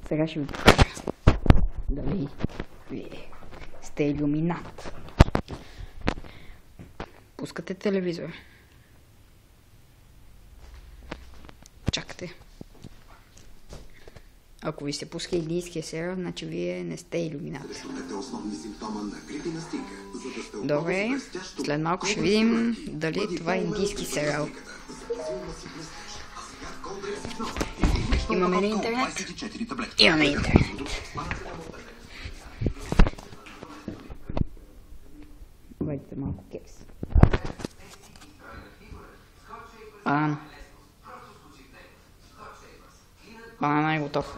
Сега ще ви покажа дали вие сте илюминат. Пускате телевизор. Чакате. Ако ви се пуска индийския сериал, значи вие не сте илюминат. Добре, след малко ще видим дали това е индийски сериал. Имаме ли интернет? Имаме интернет. Вадите малко кекс. Банана е готов.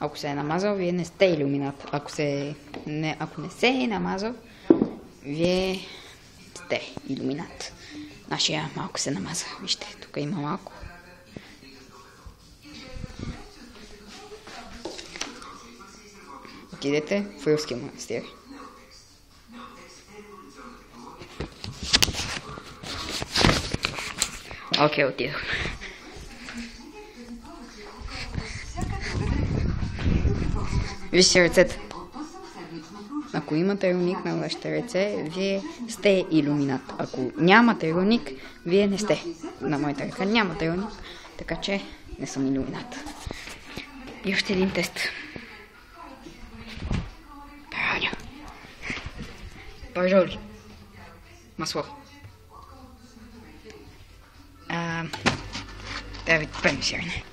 Ако се е намазал, вие не сте илюминат. Ако не се е намазал, вие сте илюминат. Нашия малко се намаза. Вижте, тук има малко. Отидете в Рилския манастир. Окей, отидох. Вижте ръцете. Ако имате релник на вашите ръце, вие сте илюминат. Ако нямате релник, вие не сте. На моята ръка нямате релник, така че не съм илюминат. И още един тест. Тараня. Пожалуй. Масло. Да ви правим сирене.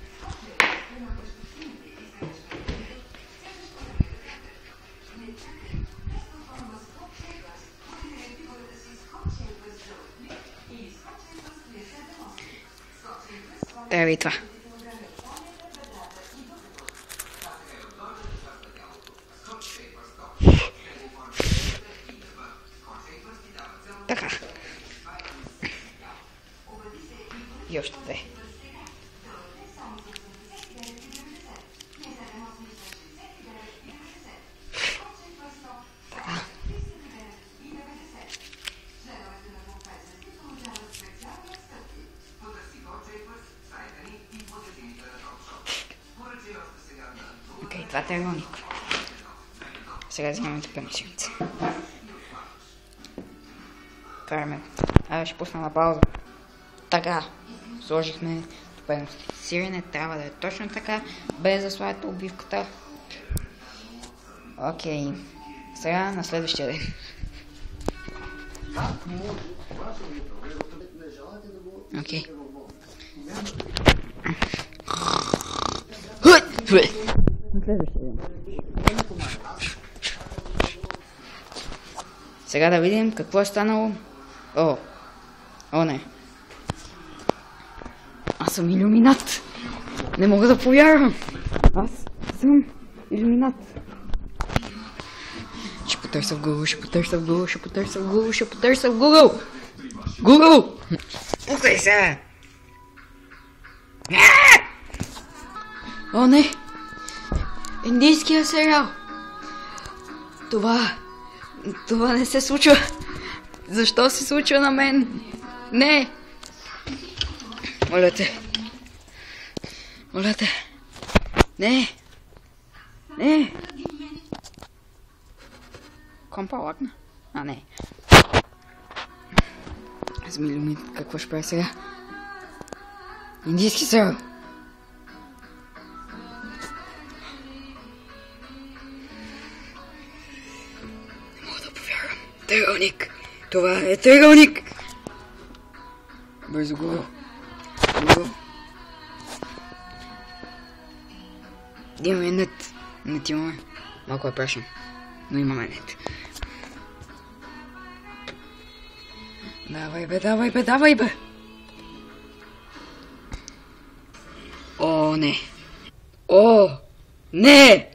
Трябва и това. Така. И още две. Така. Окей, това е релник. Сега вземаме пенсионци. Караме. Ще пусна на пауза. Така. Сложихме топеното сирене. Трябва да е точно така. Без да слагате обивката. Окей. Сега на следващия ден. Окей. На следващия ден. Сега да видим какво е станало. О, не. Аз съм илюминат. Не мога да повярвам. Аз съм илюминат. Ще потърся в Google, ще потърся в Google, ще потърся в Google, ще потърся в Google. Google! Пускай се! О, не! Индийския сериал! Това не се случва. Защо се случва на мен? Не! Моля те. Моля те. Не! Не! Компа лакна? Не. Аз ми илюминат. Какво ще правя сега? Индийски сериал. Не мога да повярвам. Тъгълник. Това е тъгълник. Бързо Google. Google. Имаме нет. Нет имаме. Малко е прашен. Но имаме нет. Давай бе, давай бе, давай бе. О, не. О, не!